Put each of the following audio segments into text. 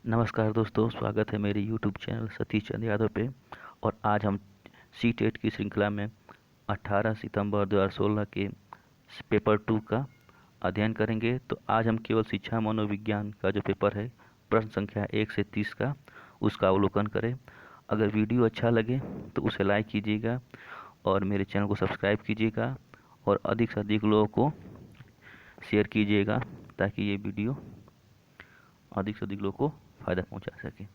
नमस्कार दोस्तों, स्वागत है मेरे YouTube चैनल सतीश चंद्र यादव पे। और आज हम सी टेट की श्रृंखला में 18 सितंबर 2016 के पेपर 2 का अध्ययन करेंगे। तो आज हम केवल शिक्षा मनोविज्ञान का जो पेपर है, प्रश्न संख्या 1 से 30 का, उसका अवलोकन करें। अगर वीडियो अच्छा लगे तो उसे लाइक कीजिएगा और मेरे चैनल को सब्सक्राइब कीजिएगा और अधिक से अधिक लोगों को शेयर कीजिएगा ताकि ये वीडियो अधिक से अधिक लोगों को फ़ायदा पहुंचा सके।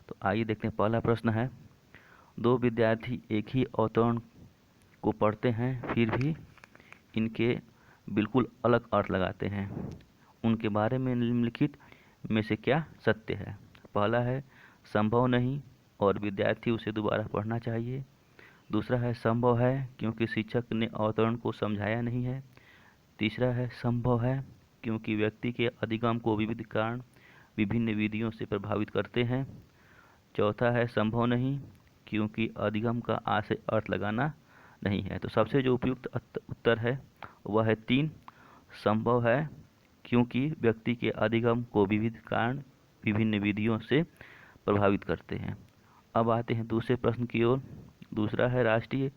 तो आइए देखते हैं। पहला प्रश्न है, दो विद्यार्थी एक ही अवतरण को पढ़ते हैं फिर भी इनके बिल्कुल अलग अर्थ लगाते हैं। उनके बारे में निम्नलिखित में से क्या सत्य है? पहला है संभव नहीं और विद्यार्थी उसे दोबारा पढ़ना चाहिए। दूसरा है संभव है क्योंकि शिक्षक ने अवतरण को समझाया नहीं है। तीसरा है संभव है क्योंकि व्यक्ति के अधिगम को विविध कारण विभिन्न विधियों से प्रभावित करते हैं। चौथा है संभव नहीं क्योंकि अधिगम का आशय अर्थ लगाना नहीं है। तो सबसे जो उपयुक्त उत्तर है वह है 3, संभव है क्योंकि व्यक्ति के अधिगम को विविध कारण विभिन्न विधियों से प्रभावित करते हैं। अब आते हैं दूसरे प्रश्न की ओर। दूसरा है राष्ट्रीय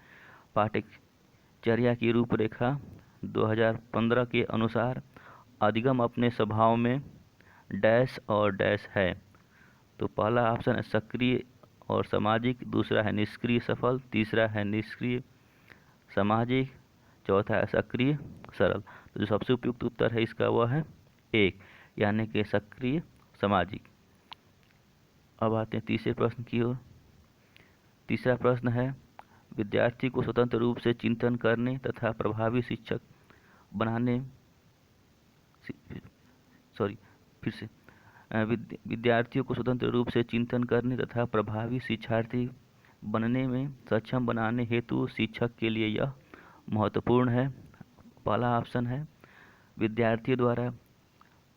पाठ्यचर्या की रूपरेखा 2015 के अनुसार अधिगम अपने स्वभाव में डैश और डैश है। तो पहला ऑप्शन है सक्रिय और सामाजिक, दूसरा है निष्क्रिय सफल, तीसरा है निष्क्रिय सामाजिक, चौथा है सक्रिय सरल। तो जो सबसे उपयुक्त उत्तर है इसका वह है 1, यानी कि सक्रिय सामाजिक। अब आते हैं तीसरे प्रश्न की ओर। तीसरा प्रश्न है, विद्यार्थी को स्वतंत्र रूप से चिंतन करने तथा प्रभावी शिक्षक बनाने सॉरी फिर से विद्यार्थियों को स्वतंत्र रूप से चिंतन करने तथा प्रभावी शिक्षार्थी बनने में सक्षम बनाने हेतु शिक्षक के लिए यह महत्वपूर्ण है। पहला ऑप्शन है विद्यार्थियों द्वारा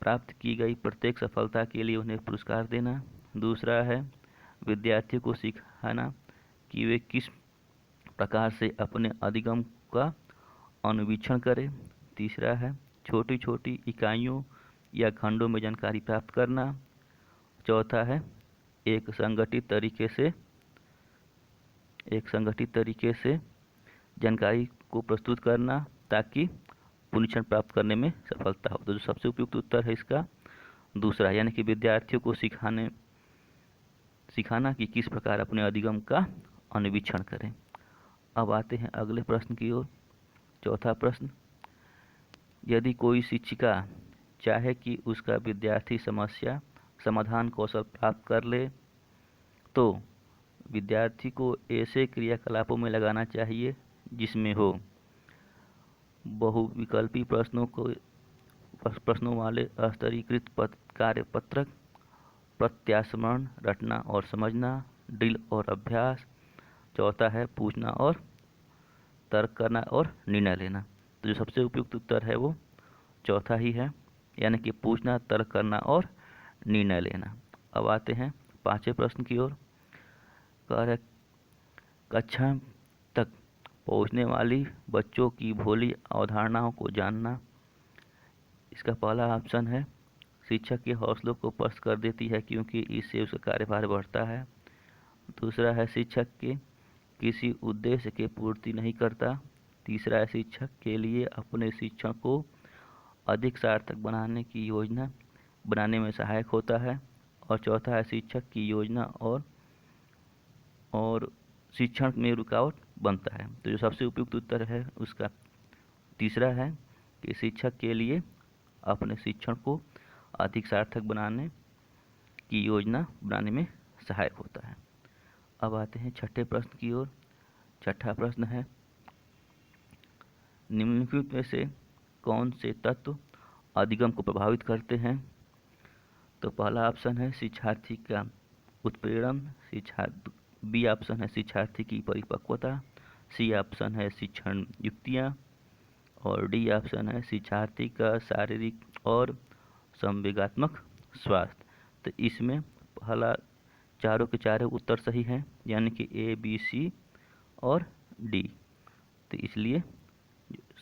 प्राप्त की गई प्रत्येक सफलता के लिए उन्हें पुरस्कार देना। दूसरा है विद्यार्थियों को सिखाना कि वे किस प्रकार से अपने अधिगम का अनुवीक्षण करें। तीसरा है छोटी छोटी इकाइयों या खंडों में जानकारी प्राप्त करना। चौथा है एक संगठित तरीके से जानकारी को प्रस्तुत करना ताकि पुनरीक्षण प्राप्त करने में सफलता हो। तो जो सबसे उपयुक्त उत्तर है इसका दूसरा, यानी कि विद्यार्थियों को सिखाना कि किस प्रकार अपने अधिगम का अनुवीक्षण करें। अब आते हैं अगले प्रश्न की ओर। चौथा प्रश्न, यदि कोई शिक्षिका चाहे कि उसका विद्यार्थी समस्या समाधान कौशल प्राप्त कर ले तो विद्यार्थी को ऐसे क्रियाकलापों में लगाना चाहिए जिसमें हो बहुविकल्पी प्रश्नों वाले स्तरीकृत कार्यपत्रक, प्रत्यास्मरण रटना और समझना, ड्रिल और अभ्यास। चौथा है पूछना और तर्क करना और निर्णय लेना। तो जो सबसे उपयुक्त उत्तर है वो चौथा ही है, यानी कि पूछना, तर्क करना और निर्णय लेना। अब आते हैं पांचवें प्रश्न की ओर। कक्षा तक पहुंचने वाली बच्चों की भोली अवधारणाओं को जानना। इसका पहला ऑप्शन है शिक्षक के हौसलों को पस्त कर देती है क्योंकि इससे उसका कार्यभार बढ़ता है। दूसरा है शिक्षक के किसी उद्देश्य की पूर्ति नहीं करता। तीसरा है शिक्षक के लिए अपने शिक्षण को अधिक सार्थक बनाने की योजना बनाने में सहायक होता है। और चौथा है शिक्षक की योजना और शिक्षण में रुकावट बनता है। तो जो सबसे उपयुक्त उत्तर है उसका तीसरा है कि शिक्षक के लिए अपने शिक्षण को अधिक सार्थक बनाने की योजना बनाने में सहायक होता है। अब आते हैं छठे प्रश्न की ओर। छठा प्रश्न है, निम्नलिखित में से कौन से तत्व अधिगम को प्रभावित करते हैं? तो पहला ऑप्शन है शिक्षार्थी का उत्प्रेरण, बी ऑप्शन है शिक्षार्थी की परिपक्वता, सी ऑप्शन है शिक्षण युक्तियाँ और डी ऑप्शन है शिक्षार्थी का शारीरिक और संवेगात्मक स्वास्थ्य। तो इसमें पहला चारों के चारों उत्तर सही हैं, यानी कि ए, बी, सी और डी। तो इसलिए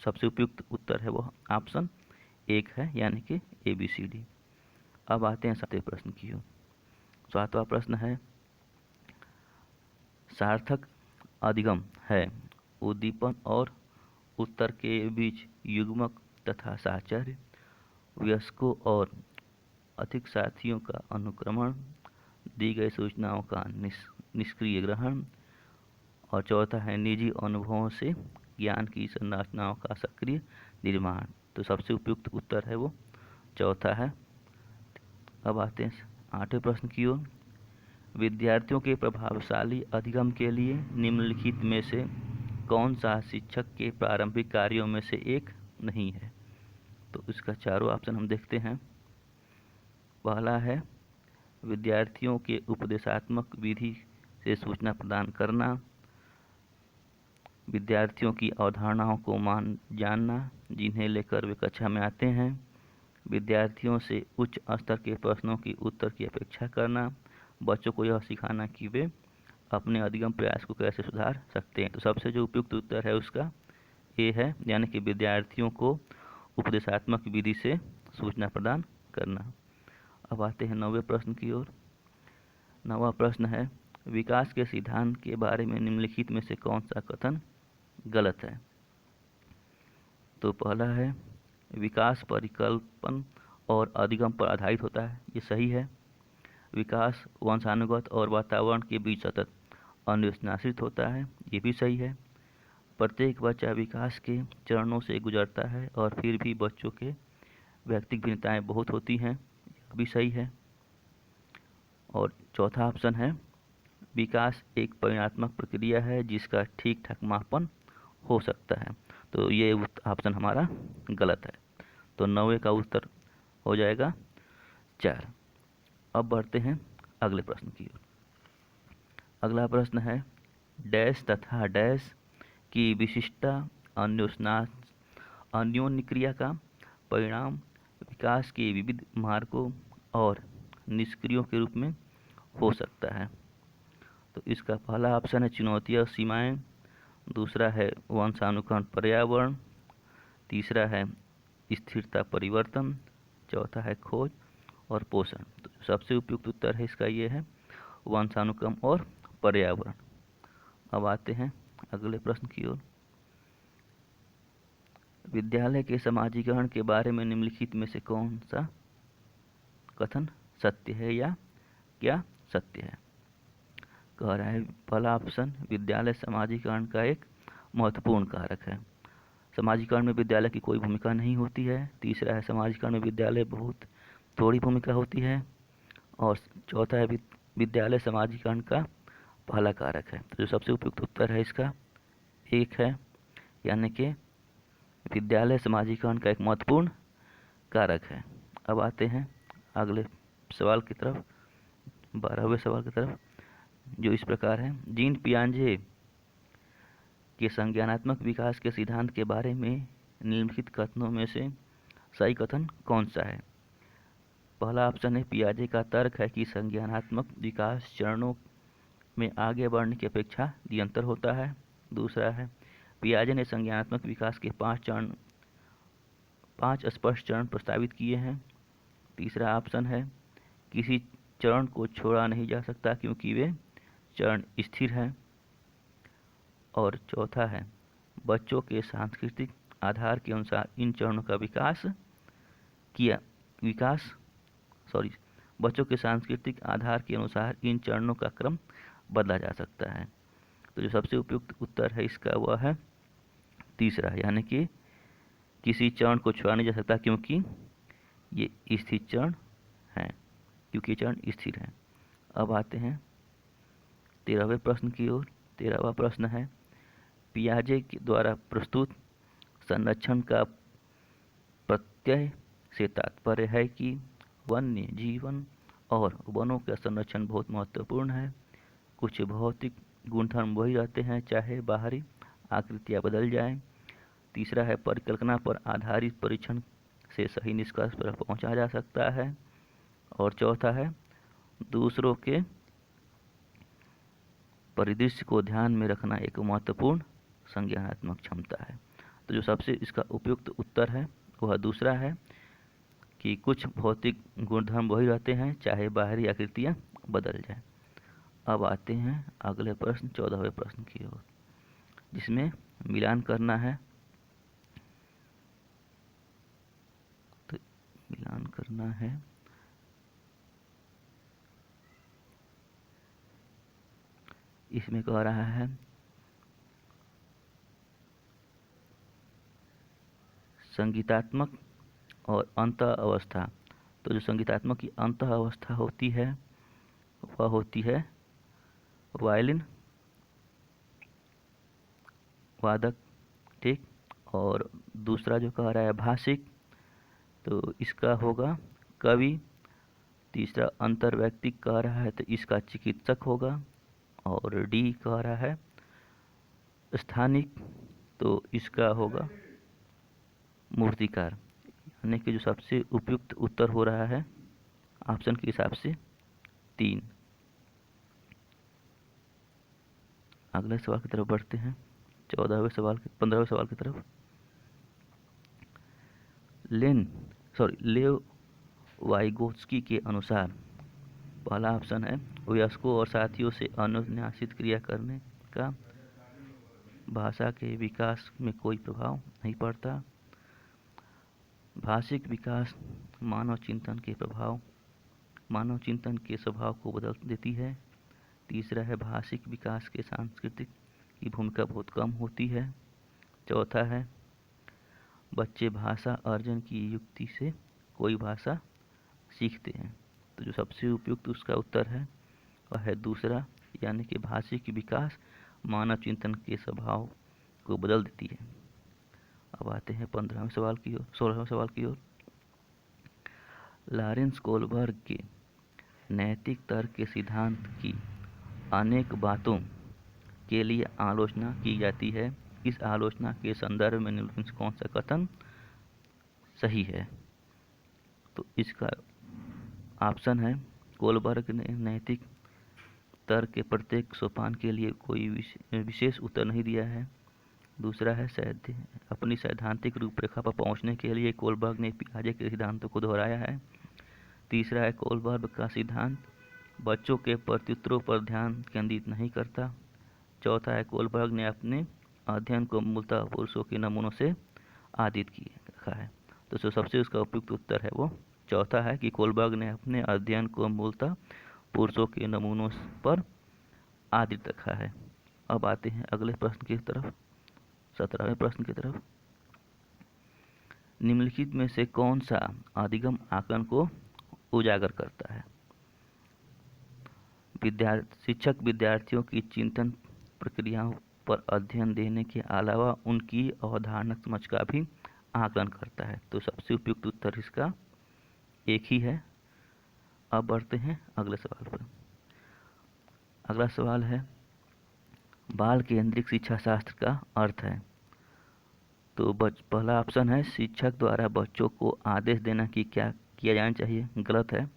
सबसे उपयुक्त उत्तर है वह ऑप्शन 1 है, यानी कि ए, बी, सी, डी। अब आते हैं सातवें प्रश्न की ओर। 7वां प्रश्न है, सार्थक अधिगम है उद्दीपन और उत्तर के बीच युग्मक तथा साहचर्य, वयस्कों और अधिक साथियों का अनुक्रमण, दी गई सूचनाओं का निष्क्रिय ग्रहण, और चौथा है निजी अनुभवों से ज्ञान की संरचनाओं का सक्रिय निर्माण। तो सबसे उपयुक्त उत्तर है वो चौथा है। अब आते हैं 8वें प्रश्न की ओर। विद्यार्थियों के प्रभावशाली अधिगम के लिए निम्नलिखित में से कौन सा शिक्षक के प्रारंभिक कार्यों में से एक नहीं है? तो इसका चारों ऑप्शन हम देखते हैं। पहला है विद्यार्थियों के उपदेशात्मक विधि से सूचना प्रदान करना, विद्यार्थियों की अवधारणाओं को जानना जिन्हें लेकर वे कक्षा में आते हैं, विद्यार्थियों से उच्च स्तर के प्रश्नों की उत्तर की अपेक्षा करना, बच्चों को यह सिखाना कि वे अपने अधिगम प्रयास को कैसे सुधार सकते हैं। तो सबसे जो उपयुक्त उत्तर है उसका ए है, यानी कि विद्यार्थियों को उपदेशात्मक विधि से सूचना प्रदान करना। अब आते हैं 9वें प्रश्न की ओर। 9वां प्रश्न है, विकास के सिद्धांत के बारे में निम्नलिखित में से कौन सा कथन गलत है? तो पहला है विकास परिकल्पन और अधिगम पर आधारित होता है, ये सही है। विकास वंशानुगत और वातावरण के बीच सतत अन्वेषणाश्रित होता है, ये भी सही है। प्रत्येक बच्चा विकास के चरणों से गुजरता है और फिर भी बच्चों के व्यक्तिगत भिन्नताएं बहुत होती हैं, यह भी सही है। और चौथा ऑप्शन है विकास एक परिणात्मक प्रक्रिया है जिसका ठीक ठाक मापन हो सकता है, तो ये ऑप्शन हमारा गलत है। तो 9वें का उत्तर हो जाएगा 4। अब बढ़ते हैं अगले प्रश्न की ओर। अगला प्रश्न है, डैश तथा डैश की विशिष्टता अन्योन्य क्रिया का परिणाम विकास के विविध मार्गों और निष्क्रियों के रूप में हो सकता है। तो इसका पहला ऑप्शन है चुनौतियाँ और सीमाएं, दूसरा है वंशानुक्रमण पर्यावरण, तीसरा है स्थिरता परिवर्तन, चौथा है खोज और पोषण। तो सबसे उपयुक्त उत्तर है इसका ये है वंशानुक्रम और पर्यावरण। अब आते हैं अगले प्रश्न की ओर। विद्यालय के समाजीकरण के बारे में निम्नलिखित में से कौन सा कथन सत्य है या क्या सत्य है? कह रहा है पहला ऑप्शन विद्यालय समाजीकरण का एक महत्वपूर्ण कारक है, समाजीकरण में विद्यालय की कोई भूमिका नहीं होती है। तीसरा है समाजीकरण में विद्यालय बहुत थोड़ी भूमिका होती है। और चौथा है विद्यालय समाजीकरण का पहला कारक है। तो जो सबसे उपयुक्त उत्तर है इसका एक है, यानी कि विद्यालय समाजीकरण का एक महत्वपूर्ण कारक है। अब आते हैं अगले सवाल की तरफ, 12वें सवाल की तरफ, जो इस प्रकार है, जीन पियाजे के संज्ञानात्मक विकास के सिद्धांत के बारे में निम्नलिखित कथनों में से सही कथन कौन सा है? पहला ऑप्शन है पियाजे का तर्क है कि संज्ञानात्मक विकास चरणों में आगे बढ़ने की अपेक्षा निरंतर होता है। दूसरा है पियाजे ने संज्ञानात्मक विकास के 5 स्पष्ट चरण प्रस्तावित किए हैं। तीसरा ऑप्शन है किसी चरण को छोड़ा नहीं जा सकता क्योंकि वे चरण स्थिर हैं। और चौथा है बच्चों के सांस्कृतिक आधार के अनुसार इन चरणों का बच्चों के सांस्कृतिक आधार के अनुसार इन चरणों का क्रम बदला जा सकता है। तो जो सबसे उपयुक्त उत्तर है इसका वह है तीसरा, यानी कि किसी चरण को छुआ नहीं जा सकता क्योंकि ये स्थिर चरण हैं, क्योंकि चरण स्थिर हैं। अब आते हैं 13वें प्रश्न की ओर। 13वां प्रश्न है पियाजे के द्वारा प्रस्तुत संरक्षण का प्रत्यय से तात्पर्य है कि वन्य जीवन और वनों का संरक्षण बहुत महत्वपूर्ण है। कुछ भौतिक गुणधर्म वही रहते हैं चाहे बाहरी आकृतियाँ बदल जाएं। तीसरा है परिकल्पना पर आधारित परीक्षण से सही निष्कर्ष पर पहुंचा जा सकता है। और चौथा है दूसरों के परिदृश्य को ध्यान में रखना एक महत्वपूर्ण संज्ञानात्मक क्षमता है। तो जो सबसे इसका उपयुक्त उत्तर है वह दूसरा है कि कुछ भौतिक गुणधर्म वही रहते हैं चाहे बाहरी आकृतियाँ बदल जाए। अब आते हैं अगले प्रश्न 14वें प्रश्न की ओर, जिसमें मिलान करना है। तो मिलान करना है इसमें कह रहा है संगीतात्मक और अंत अवस्था। तो जो संगीतात्मक की अंत अवस्था होती है वह होती है वायलिन वादक, ठीक। और दूसरा जो कह रहा है भाषिक, तो इसका होगा कवि। तीसरा अंतर्वैयक्तिक कह रहा है तो इसका चिकित्सक होगा। और डी कह रहा है स्थानिक, तो इसका होगा मूर्तिकार। यानी कि जो सबसे उपयुक्त उत्तर हो रहा है ऑप्शन के हिसाब से 3। अगले सवाल की तरफ बढ़ते हैं, 15वें सवाल की तरफ। लेव वाइगोत्स्की के अनुसार पहला ऑप्शन है वयस्कों और साथियों से अनुन्यासित क्रिया करने का भाषा के विकास में कोई प्रभाव नहीं पड़ता। भाषिक विकास मानव चिंतन के स्वभाव को बदल देती है। तीसरा है भाषिक विकास के सांस्कृतिक की भूमिका बहुत कम होती है। चौथा है बच्चे भाषा अर्जन की युक्ति से कोई भाषा सीखते हैं। तो जो सबसे उपयुक्त उसका उत्तर है वह है दूसरा, यानी कि भाषिक विकास मानव चिंतन के स्वभाव को बदल देती है। अब आते हैं 16वें सवाल की ओर। लॉरेंस कोलबर्ग के नैतिक तर्क के सिद्धांत की अनेक बातों के लिए आलोचना की जाती है। इस आलोचना के संदर्भ में निम्नलिखित में कौन सा कथन सही है? तो इसका ऑप्शन है कोलबर्ग ने नैतिक तर्क के प्रत्येक सोपान के लिए कोई विशेष उत्तर नहीं दिया है। दूसरा है अपनी सैद्धांतिक रूपरेखा पर पहुंचने के लिए कोलबर्ग ने पियाजे के सिद्धांतों को दोहराया है। तीसरा है कोलबर्ग का सिद्धांत बच्चों के प्रत्युत्तरों पर ध्यान केंद्रित नहीं करता। चौथा है कोलबर्ग ने अपने अध्ययन को मूलतः पुरुषों के नमूनों से आदित किए रखा है। तो जो सबसे उसका उपयुक्त उत्तर है वो चौथा है कि कोलबर्ग ने अपने अध्ययन को मूलतः पुरुषों के नमूनों पर आदित रखा है। अब आते हैं अगले प्रश्न की तरफ, 17वें प्रश्न की तरफ। निम्नलिखित में से कौन सा अधिगम आकलन को उजागर करता है? शिक्षक विद्यार्थियों की चिंतन प्रक्रियाओं पर अध्ययन देने के अलावा उनकी अवधारणात्मक समझ का भी आकलन करता है। तो सबसे उपयुक्त उत्तर इसका एक ही है। अब बढ़ते हैं अगले सवाल पर। अगला सवाल है बाल केंद्रित शिक्षा शास्त्र का अर्थ है। तो पहला ऑप्शन है शिक्षक द्वारा बच्चों को आदेश देना कि क्या किया जाना चाहिए, गलत है।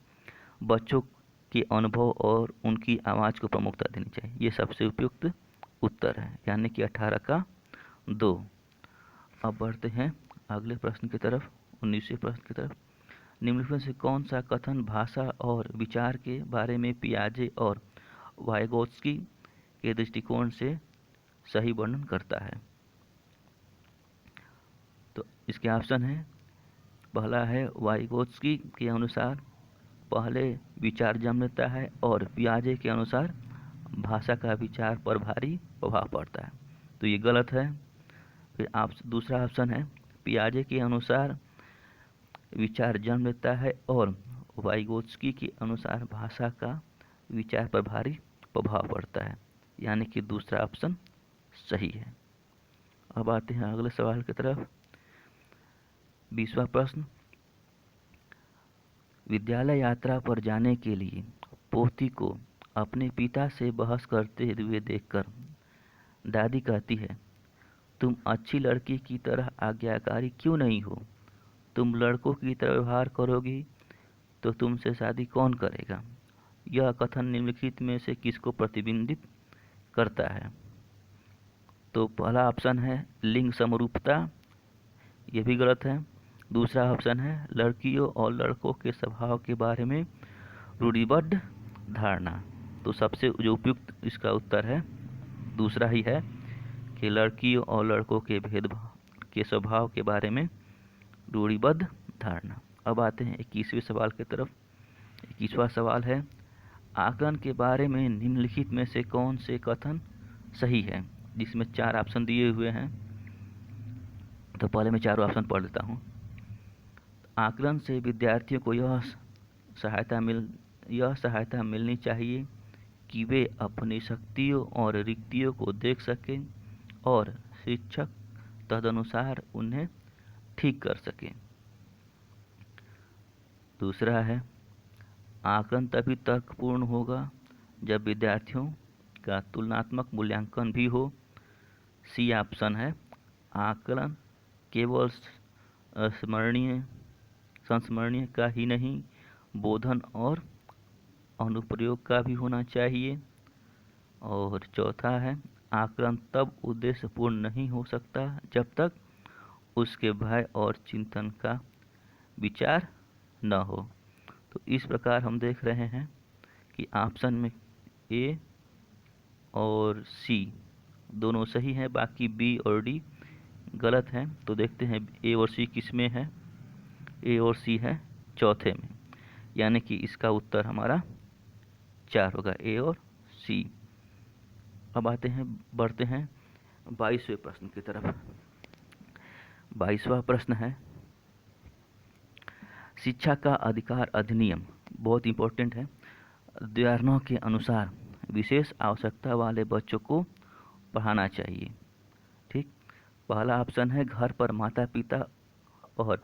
बच्चों के अनुभव और उनकी आवाज़ को प्रमुखता देनी चाहिए, ये सबसे उपयुक्त उत्तर है, यानी कि 18 का 2। अब बढ़ते हैं अगले प्रश्न की तरफ, 19वें प्रश्न की तरफ। निम्नलिखित में से कौन सा कथन भाषा और विचार के बारे में पियाजे और वाइगोत्स्की के दृष्टिकोण से सही वर्णन करता है? तो इसके ऑप्शन है पहला है वाइगोत्स्की के अनुसार पहले विचार जन्म लेता है और पियाजे के अनुसार भाषा का विचार पर भारी प्रभाव पड़ता है। तो ये गलत है। फिर दूसरा ऑप्शन है पियाजे के अनुसार विचार जन्म लेता है और वाइगोत्स्की के अनुसार भाषा का विचार पर भारी प्रभाव पड़ता है, यानी कि दूसरा ऑप्शन सही है। अब आते हैं अगले सवाल की तरफ। 20वां प्रश्न। विद्यालय यात्रा पर जाने के लिए पोती को अपने पिता से बहस करते हुए देखकर दादी कहती है, तुम अच्छी लड़की की तरह आज्ञाकारी क्यों नहीं हो? तुम लड़कों की तरह व्यवहार करोगी तो तुमसे शादी कौन करेगा? यह कथन निम्नलिखित में से किसको प्रतिबिंबित करता है? तो पहला ऑप्शन है लिंग समरूपता, यह भी गलत है। दूसरा ऑप्शन है लड़कियों और लड़कों के स्वभाव के बारे में रूढ़िबद्ध धारणा। तो सबसे जो उपयुक्त इसका उत्तर है दूसरा ही है कि लड़कियों और लड़कों के भेदभाव के स्वभाव के बारे में रूढ़िबद्ध धारणा। अब आते हैं 21वें सवाल की तरफ। 21वां सवाल है, आकलन के बारे में निम्नलिखित में से कौन से कथन सही है, जिसमें 4 ऑप्शन दिए हुए हैं। तो पहले मैं चारों ऑप्शन पढ़ लेता हूँ। आकलन से विद्यार्थियों को यह सहायता मिलनी चाहिए कि वे अपनी शक्तियों और रिक्तियों को देख सकें और शिक्षक तदनुसार उन्हें ठीक कर सकें। दूसरा है, आकलन तभी तर्कपूर्ण होगा जब विद्यार्थियों का तुलनात्मक मूल्यांकन भी हो। सी ऑप्शन है, आकलन केवल संस्मरणीय का ही नहीं, बोधन और अनुप्रयोग का भी होना चाहिए। और चौथा है, आकलन तब उद्देश्यपूर्ण नहीं हो सकता जब तक उसके भय और चिंतन का विचार न हो। तो इस प्रकार हम देख रहे हैं कि ऑप्शन में ए और सी दोनों सही हैं, बाकी बी और डी गलत हैं। तो देखते हैं ए और सी किस में है। ए और सी है चौथे में, यानी कि इसका उत्तर हमारा 4 होगा, ए और सी। अब बढ़ते हैं 22वें प्रश्न की तरफ। 22वां प्रश्न है, शिक्षा का अधिकार अधिनियम बहुत इंपॉर्टेंट है। धारणाओं के अनुसार विशेष आवश्यकता वाले बच्चों को पढ़ाना चाहिए। ठीक, पहला ऑप्शन है, घर पर माता पिता और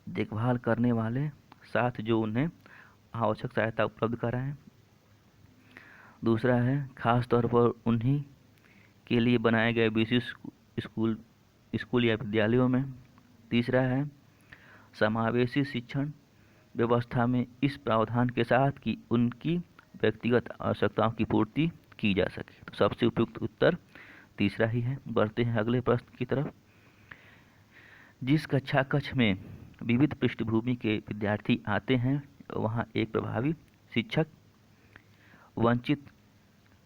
देखभाल करने वाले साथ जो उन्हें आवश्यक सहायता उपलब्ध कराएं। दूसरा है, खास तौर पर उन्हीं के लिए बनाए गए विशेष स्कूल या विद्यालयों में। तीसरा है, समावेशी शिक्षण व्यवस्था में इस प्रावधान के साथ कि उनकी व्यक्तिगत आवश्यकताओं की पूर्ति की जा सके। तो सबसे उपयुक्त उत्तर तीसरा ही है। बढ़ते हैं अगले प्रश्न की तरफ। जिस कक्ष में विविध पृष्ठभूमि के विद्यार्थी आते हैं, वहाँ एक प्रभावी शिक्षक वंचित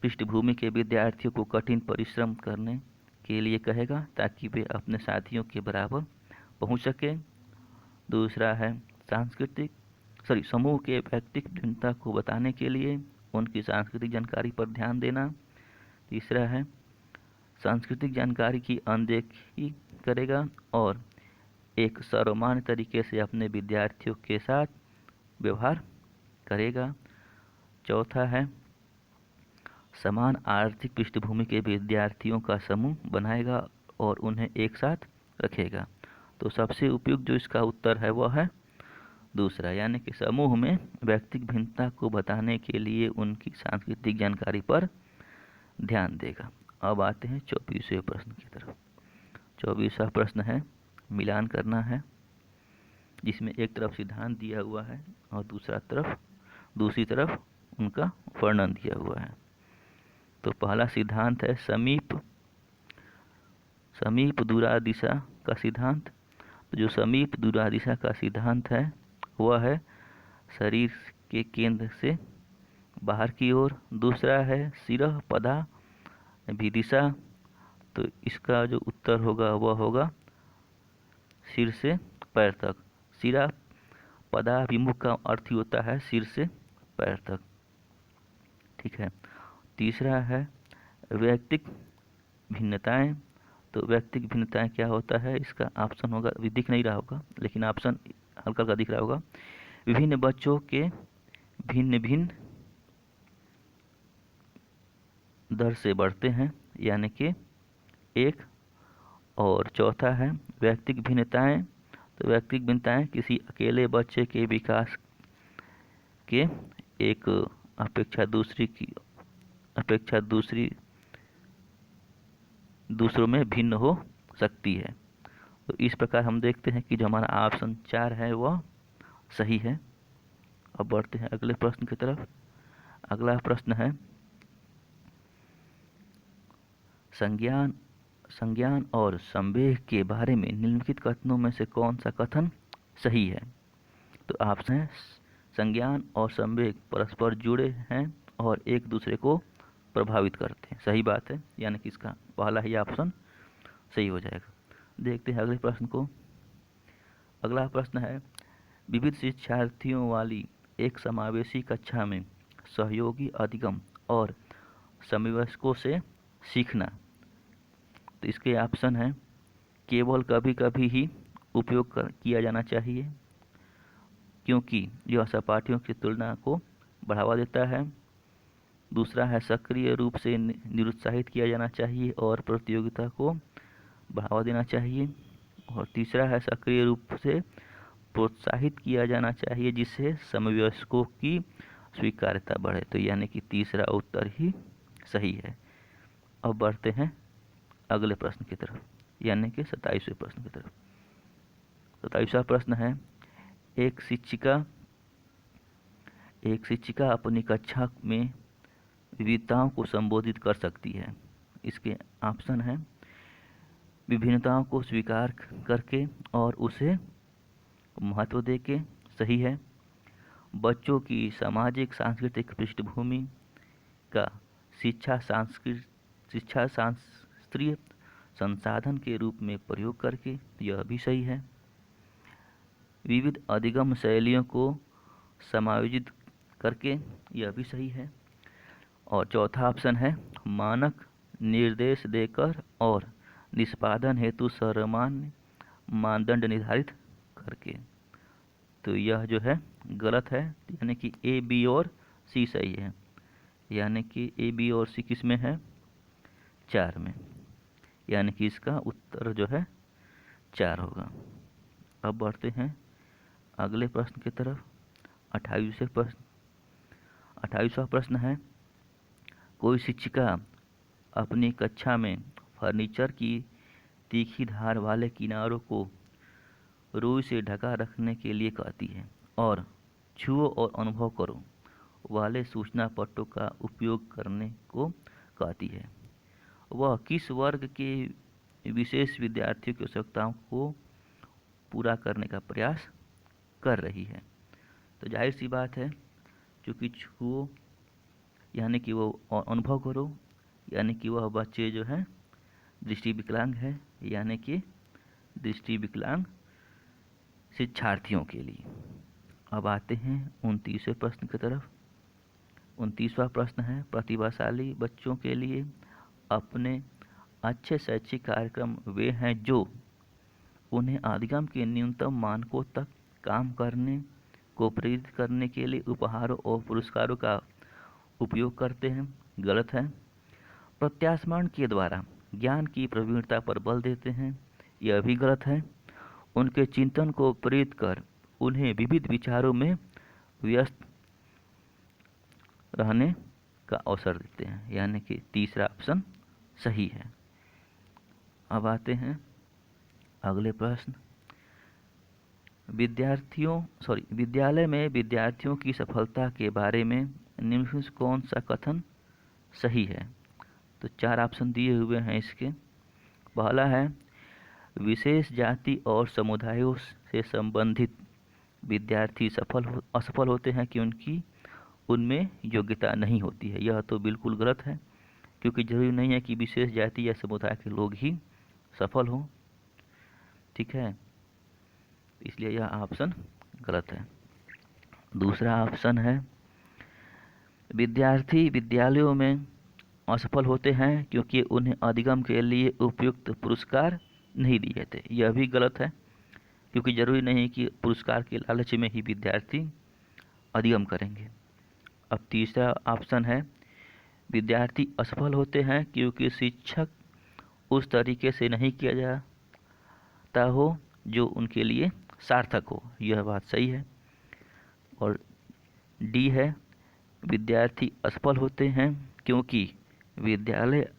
पृष्ठभूमि के विद्यार्थियों को कठिन परिश्रम करने के लिए कहेगा ताकि वे अपने साथियों के बराबर पहुंच सकें। दूसरा है, समूह के व्यक्तिगत भिन्नता को बताने के लिए उनकी सांस्कृतिक जानकारी पर ध्यान देना। तीसरा है, सांस्कृतिक जानकारी की अनदेखी करेगा और एक सर्वमान्य तरीके से अपने विद्यार्थियों के साथ व्यवहार करेगा। चौथा है, समान आर्थिक पृष्ठभूमि के विद्यार्थियों का समूह बनाएगा और उन्हें एक साथ रखेगा। तो सबसे उपयुक्त जो इसका उत्तर है वह है दूसरा, यानी कि समूह में व्यक्तिगत भिन्नता को बताने के लिए उनकी सांस्कृतिक जानकारी पर ध्यान देगा। अब आते हैं 24वें प्रश्न की तरफ। 24वां प्रश्न है, मिलान करना है, जिसमें एक तरफ सिद्धांत दिया हुआ है और दूसरी तरफ उनका वर्णन दिया हुआ है। तो पहला सिद्धांत है समीप दूरादिशा का सिद्धांत। तो जो समीप दूरादिशा का सिद्धांत है वह है शरीर के केंद्र से बाहर की ओर। दूसरा है शिरः पदा विदिशा। तो इसका जो उत्तर होगा वह होगा सिर से पैर तक। शिरा पदाभिमुख का अर्थ ही होता है सिर से पैर तक। ठीक है। तीसरा है व्यक्तिक भिन्नताएं। तो व्यक्तिक भिन्नताएं क्या होता है, इसका ऑप्शन होगा, दिख नहीं रहा होगा लेकिन ऑप्शन हल्का हल्का दिख रहा होगा, विभिन्न बच्चों के भिन्न भिन्न दर से बढ़ते हैं, यानी कि एक। और चौथा है व्यक्तिक भिन्नताएं। तो व्यक्तिक भिन्नताएं किसी अकेले बच्चे के विकास के एक अपेक्षा दूसरों में भिन्न हो सकती है। तो इस प्रकार हम देखते हैं कि जो हमारा ऑप्शन 4 है वह सही है। अब बढ़ते हैं अगले प्रश्न की तरफ। अगला प्रश्न है, संज्ञान और संवेग के बारे में निम्नलिखित कथनों में से कौन सा कथन सही है। तो ऑप्शन है, संज्ञान और संवेग परस्पर जुड़े हैं और एक दूसरे को प्रभावित करते हैं। सही बात है, यानी कि इसका पहला ही ऑप्शन सही हो जाएगा। देखते हैं अगले प्रश्न को। अगला प्रश्न है, विविध शिक्षार्थियों वाली एक समावेशी कक्षा में सहयोगी अधिगम और समवयस्कों से सीखना। तो इसके ऑप्शन है, केवल कभी कभी ही उपयोग किया जाना चाहिए क्योंकि यह सहपाठियों की तुलना को बढ़ावा देता है। दूसरा है, सक्रिय रूप से निरुत्साहित किया जाना चाहिए और प्रतियोगिता को बढ़ावा देना चाहिए। और तीसरा है, सक्रिय रूप से प्रोत्साहित किया जाना चाहिए जिससे समवयस्कों की स्वीकार्यता बढ़े। तो यानी कि तीसरा उत्तर ही सही है। अब बढ़ते हैं अगले प्रश्न की तरफ, यानी कि 27वें प्रश्न की तरफ। 27वां प्रश्न है, एक शिक्षिका अपनी कक्षा में विविधताओं को संबोधित कर सकती है। इसके ऑप्शन है, विभिन्नताओं को स्वीकार करके और उसे महत्व देके, सही है। बच्चों की सामाजिक सांस्कृतिक पृष्ठभूमि का शिक्षा शास्त्रीय संसाधन के रूप में प्रयोग करके, यह भी सही है। विविध अधिगम शैलियों को समायोजित करके, यह भी सही है। और चौथा ऑप्शन है, मानक निर्देश देकर और निष्पादन हेतु सर्वमान्य मानदंड निर्धारित करके। तो यह जो है गलत है, यानी कि ए, बी और सी सही है। यानी कि ए, बी और सी किस में है? 4 में। यानी कि इसका उत्तर जो है 4 होगा। अब बढ़ते हैं अगले प्रश्न की तरफ। 28वां प्रश्न है, कोई शिक्षिका अपनी कक्षा में फर्नीचर की तीखी धार वाले किनारों को रुई से ढका रखने के लिए कहती है और छुओ और अनुभव करो वाले सूचना पट्टों का उपयोग करने को कहती है। वह किस वर्ग के विशेष विद्यार्थियों की आवश्यकताओं को पूरा करने का प्रयास कर रही है? तो जाहिर सी बात है, क्योंकि छुओ यानी कि वो अनुभव करो, यानी कि वह बच्चे जो हैं दृष्टि विकलांग है, यानी कि दृष्टि विकलांग शिक्षार्थियों के लिए। अब आते हैं 29वें प्रश्न की तरफ। 29वां प्रश्न है, प्रतिभाशाली बच्चों के लिए अपने अच्छे शैक्षिक कार्यक्रम वे हैं जो उन्हें अधिगम के न्यूनतम मानकों तक काम करने को प्रेरित करने के लिए उपहारों और पुरस्कारों का उपयोग करते हैं। गलत है। प्रत्यास्मरण के द्वारा ज्ञान की प्रवीणता पर बल देते हैं। यह भी गलत है। उनके चिंतन को प्रेरित कर उन्हें विविध विचारों में व्यस्त रहने का अवसर देते हैं, यानी कि तीसरा ऑप्शन सही है। अब आते हैं अगले प्रश्न। विद्यालय में विद्यार्थियों की सफलता के बारे में निम्न में से कौन सा कथन सही है? तो 4 ऑप्शन दिए हुए हैं इसके। पहला है, विशेष जाति और समुदायों से संबंधित विद्यार्थी असफल होते हैं क्योंकि उनमें योग्यता नहीं होती है। यह तो बिल्कुल गलत है, क्योंकि जरूरी नहीं है कि विशेष जाति या समुदाय के लोग ही सफल हों। ठीक है, इसलिए यह ऑप्शन गलत है। दूसरा ऑप्शन है, विद्यार्थी विद्यालयों में असफल होते हैं क्योंकि उन्हें अधिगम के लिए उपयुक्त पुरस्कार नहीं दिए थे। यह भी गलत है, क्योंकि जरूरी नहीं कि पुरस्कार के लालच में ही विद्यार्थी अधिगम करेंगे। अब तीसरा ऑप्शन है, विद्यार्थी असफल होते हैं क्योंकि शिक्षक उस तरीके से नहीं किया जाता हो जो उनके लिए सार्थक हो। यह बात सही है। और डी है, विद्यार्थी असफल होते हैं क्योंकि विद्यालय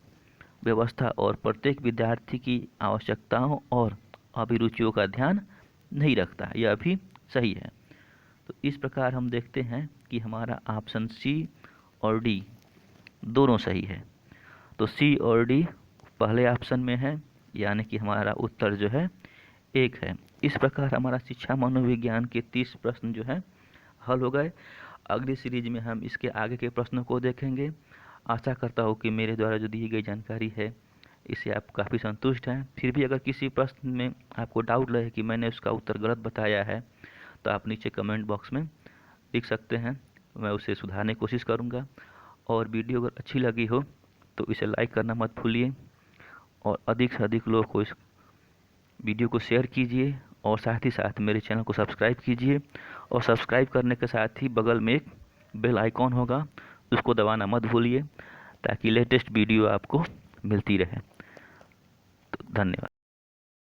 व्यवस्था और प्रत्येक विद्यार्थी की आवश्यकताओं और अभिरुचियों का ध्यान नहीं रखता। यह भी सही है। तो इस प्रकार हम देखते हैं कि हमारा ऑप्शन सी और डी दोनों सही है। तो सी और डी पहले ऑप्शन में है, यानी कि हमारा उत्तर जो है 1 है। इस प्रकार हमारा शिक्षा मनोविज्ञान के 30 प्रश्न जो है हल हो गए। अगली सीरीज में हम इसके आगे के प्रश्नों को देखेंगे। आशा करता हूँ कि मेरे द्वारा जो दी गई जानकारी है इससे आप काफ़ी संतुष्ट हैं। फिर भी अगर किसी प्रश्न में आपको डाउट रहे कि मैंने उसका उत्तर गलत बताया है तो आप नीचे कमेंट बॉक्स में लिख सकते हैं, मैं उसे सुधारने की कोशिश करूँगा। और वीडियो अगर अच्छी लगी हो तो इसे लाइक करना मत भूलिए और अधिक से अधिक लोगों को इस वीडियो को शेयर कीजिए और साथ ही साथ मेरे चैनल को सब्सक्राइब कीजिए। और सब्सक्राइब करने के साथ ही बगल में एक बेल आइकॉन होगा, उसको दबाना मत भूलिए ताकि लेटेस्ट वीडियो आपको मिलती रहे। तो धन्यवाद।